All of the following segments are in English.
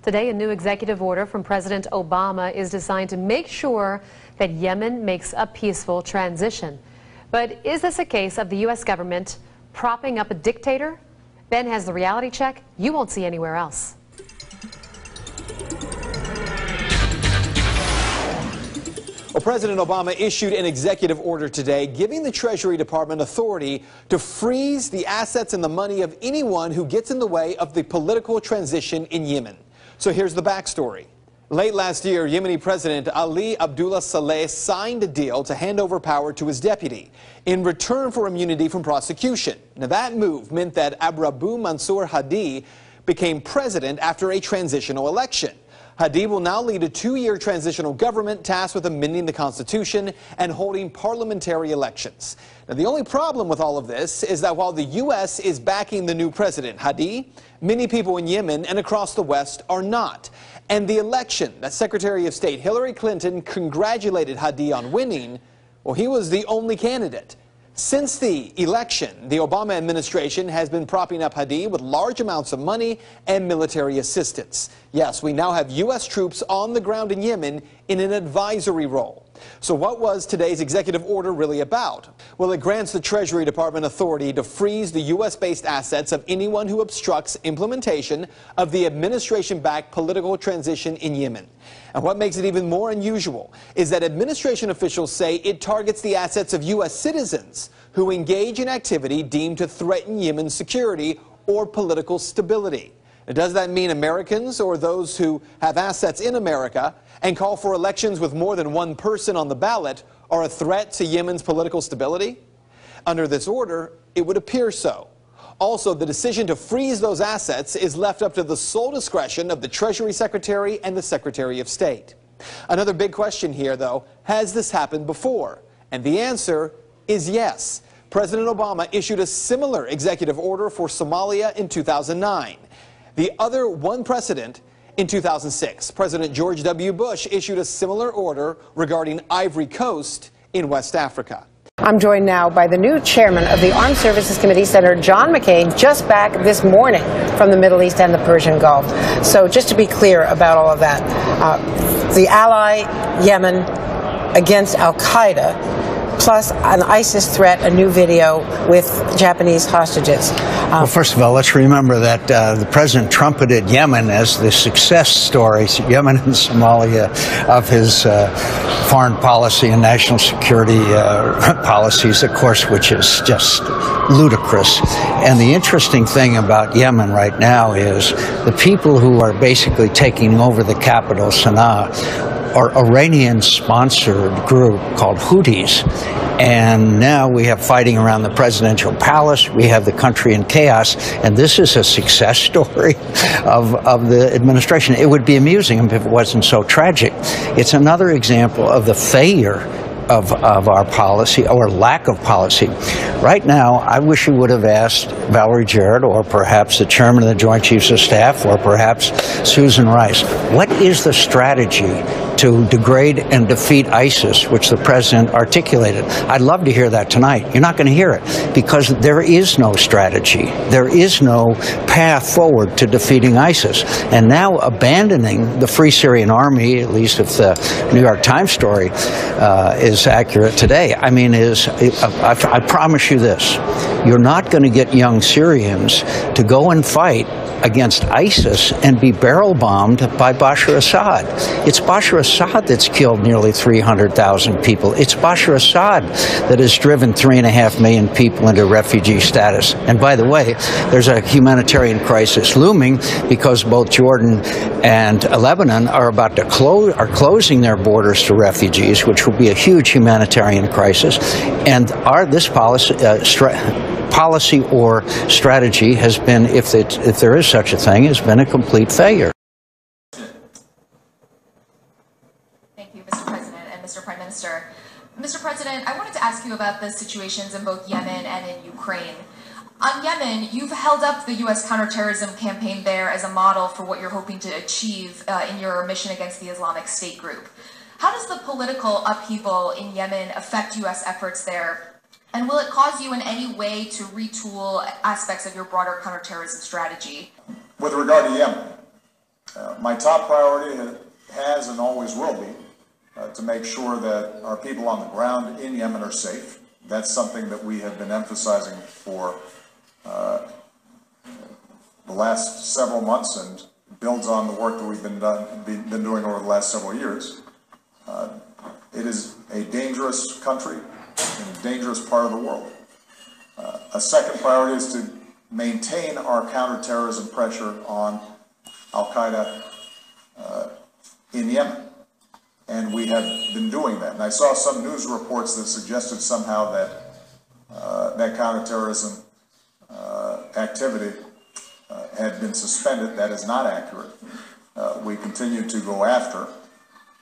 Today, a new executive order from President Obama is designed to make sure that Yemen makes a peaceful transition. But is this a case of the U.S. government propping up a dictator? Ben has the reality check you won't see anywhere else. Well, President Obama issued an executive order today giving the Treasury Department authority to freeze the assets and the money of anyone who gets in the way of the political transition in Yemen. So here's the backstory. Late last year, Yemeni President Ali Abdullah Saleh signed a deal to hand over power to his deputy in return for immunity from prosecution. Now, that move meant that Abu Mansur Hadi became president after a transitional election. Hadi will now lead a 2-year transitional government tasked with amending the Constitution and holding parliamentary elections. Now, the only problem with all of this is that while the U.S. is backing the new president, Hadi, many people in Yemen and across the West are not. And the election that Secretary of State Hillary Clinton congratulated Hadi on winning, well, he was the only candidate. Since the election, the Obama administration has been propping up Hadi with large amounts of money and military assistance. Yes, we now have U.S. troops on the ground in Yemen in an advisory role. So what was today's executive order really about? Well, it grants the Treasury Department authority to freeze the U.S.-based assets of anyone who obstructs implementation of the administration-backed political transition in Yemen. And what makes it even more unusual is that administration officials say it targets the assets of U.S. citizens who engage in activity deemed to threaten Yemen's security or political stability. Now, does that mean Americans or those who have assets in America and call for elections with more than one person on the ballot are a threat to Yemen's political stability? Under this order, it would appear so. Also, the decision to freeze those assets is left up to the sole discretion of the Treasury Secretary and the Secretary of State. Another big question here, though, has this happened before? And the answer is yes. President Obama issued a similar executive order for Somalia in 2009. The other one precedent in 2006, President George W. Bush issued a similar order regarding Ivory Coast in West Africa. I'm joined now by the new chairman of the Armed Services Committee, Senator John McCain, just back this morning from the Middle East and the Persian Gulf. So just to be clear about all of that, the ally Yemen against al-Qaeda, plus an ISIS threat, a new video with Japanese hostages. Well, first of all, let's remember that the president trumpeted Yemen as the success story, Yemen and Somalia, of his foreign policy and national security policies, of course, which is just ludicrous. And the interesting thing about Yemen right now is the people who are basically taking over the capital, Sana'a, are Iranian-sponsored group called Houthis. And now we have fighting around the presidential palace. We have the country in chaos. And this is a success story of the administration. It would be amusing if it wasn't so tragic. It's another example of the failure of our policy, or lack of policy. Right now, I wish you would have asked Valerie Jarrett, or perhaps the chairman of the Joint Chiefs of Staff, or perhaps Susan Rice, what is the strategy to degrade and defeat ISIS, which the president articulated? I'd love to hear that tonight. You're not going to hear it, because there is no strategy. There is no path forward to defeating ISIS. And now abandoning the Free Syrian Army, at least if the New York Times story is accurate today, I mean, I promise you this, you're not going to get young Syrians to go and fight against ISIS and be barrel bombed by Bashar Assad. It's Bashar Assad that's killed nearly 300,000 people. It's Bashar Assad that has driven 3.5 million people into refugee status. And by the way, there's a humanitarian crisis looming because both Jordan and Lebanon are about to closing their borders to refugees, which will be a huge humanitarian crisis. And this policy or strategy has been, if there is such a thing, has been a complete failure. Thank you, Mr. President and Mr. Prime Minister. Mr. President, I wanted to ask you about the situations in both Yemen and in Ukraine. On Yemen, you've held up the U.S. counterterrorism campaign there as a model for what you're hoping to achieve in your mission against the Islamic State group. How does the political upheaval in Yemen affect U.S. efforts there? And will it cause you in any way to retool aspects of your broader counterterrorism strategy? With regard to Yemen, My top priority has and always will be to make sure that our people on the ground in Yemen are safe. That's something that we have been emphasizing for the last several months and builds on the work that we've been doing over the last several years. It is a dangerous country in a dangerous part of the world. A second priority is to maintain our counterterrorism pressure on Al-Qaeda in Yemen. And we have been doing that. And I saw some news reports that suggested somehow that that counterterrorism activity had been suspended. That is not accurate. We continue to go after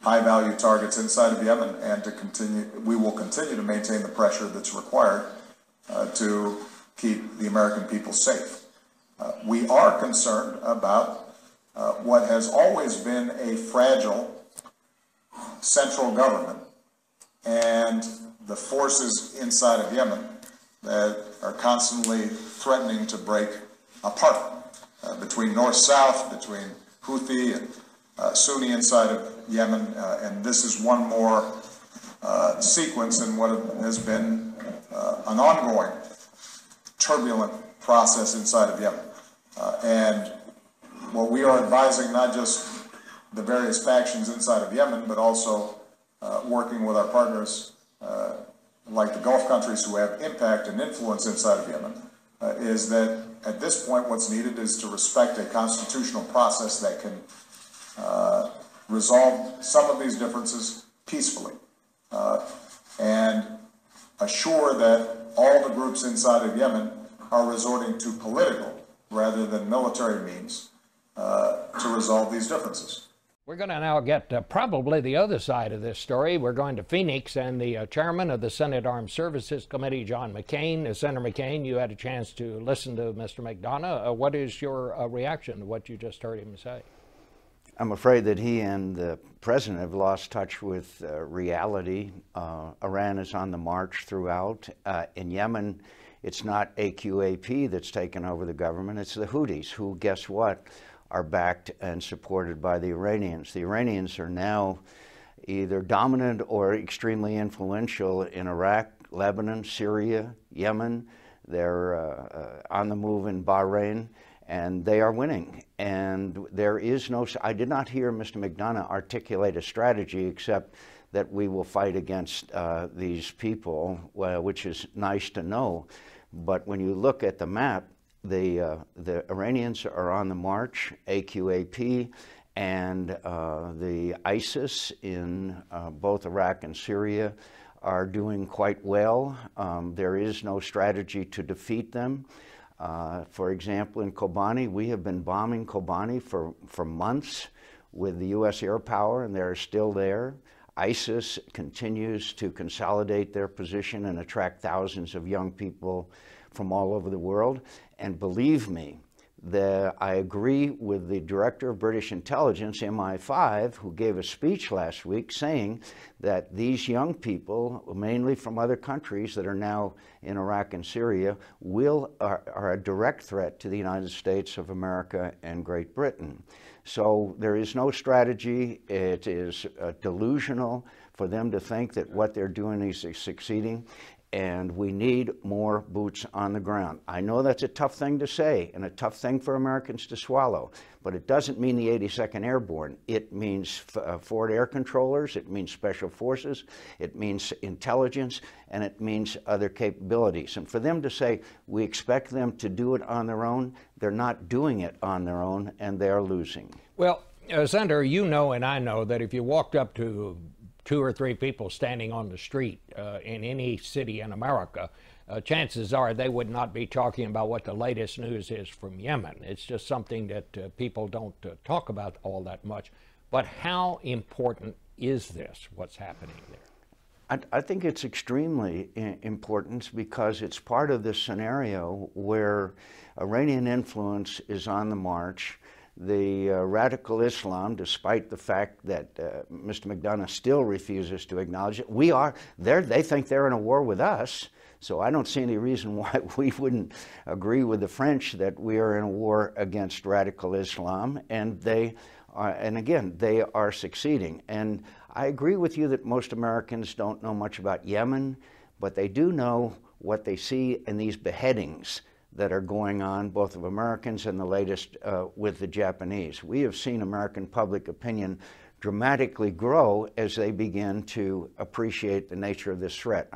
high-value targets inside of Yemen, and we will continue to maintain the pressure that's required to keep the American people safe. We are concerned about what has always been a fragile central government and the forces inside of Yemen that are constantly threatening to break apart between north-south, between Houthi and Sunni inside of Yemen, and this is one more sequence in what has been an ongoing turbulent process inside of Yemen. And what we are advising, not just the various factions inside of Yemen, but also working with our partners like the Gulf countries who have impact and influence inside of Yemen, is that at this point what's needed is to respect a constitutional process that can resolve some of these differences peacefully and assure that all the groups inside of Yemen are resorting to political rather than military means to resolve these differences. We're going to now get probably the other side of this story. We're going to Phoenix, and the chairman of the Senate Armed Services Committee, John McCain. Senator McCain, you had a chance to listen to Mr. McDonough. What is your reaction to what you just heard him say? I'm afraid that he and the president have lost touch with reality. Iran is on the march throughout. In Yemen, it's not AQAP that's taken over the government, it's the Houthis, who, guess what, are backed and supported by the Iranians. The Iranians are now either dominant or extremely influential in Iraq, Lebanon, Syria, Yemen. They're on the move in Bahrain, and they are winning. And there is no, I did not hear Mr. McDonough articulate a strategy except that we will fight against these people, which is nice to know. But when you look at the map, the Iranians are on the march, AQAP, and the ISIS in both Iraq and Syria are doing quite well. There is no strategy to defeat them. For example, in Kobani, we have been bombing Kobani for months with the U.S. air power, and they're still there. ISIS continues to consolidate their position and attract thousands of young people from all over the world. And believe me, I agree with the director of British intelligence, MI5, who gave a speech last week saying that these young people, mainly from other countries that are now in Iraq and Syria, are a direct threat to the United States of America and Great Britain. So there is no strategy. It is delusional for them to think that what they're doing is succeeding. And we need more boots on the ground. I know that's a tough thing to say and a tough thing for Americans to swallow, but it doesn't mean the 82nd Airborne. It means forward air controllers, it means special forces, it means intelligence, and it means other capabilities. And for them to say, we expect them to do it on their own, they're not doing it on their own, and they're losing. Well, Senator, you know and I know that if you walked up to 2 or 3 people standing on the street in any city in America, chances are they would not be talking about what the latest news is from Yemen. It's just something that people don't talk about all that much. But how important is this, what's happening there? I think it's extremely important because it's part of this scenario where Iranian influence is on the march. The radical Islam, despite the fact that Mr. McDonough still refuses to acknowledge it, they think they're in a war with us. So I don't see any reason why we wouldn't agree with the French that we are in a war against radical Islam. And they And again, they are succeeding. And I agree with you that most Americans don't know much about Yemen, but they do know what they see in these beheadings that are going on, both of Americans and the latest with the Japanese. We have seen American public opinion dramatically grow as they begin to appreciate the nature of this threat.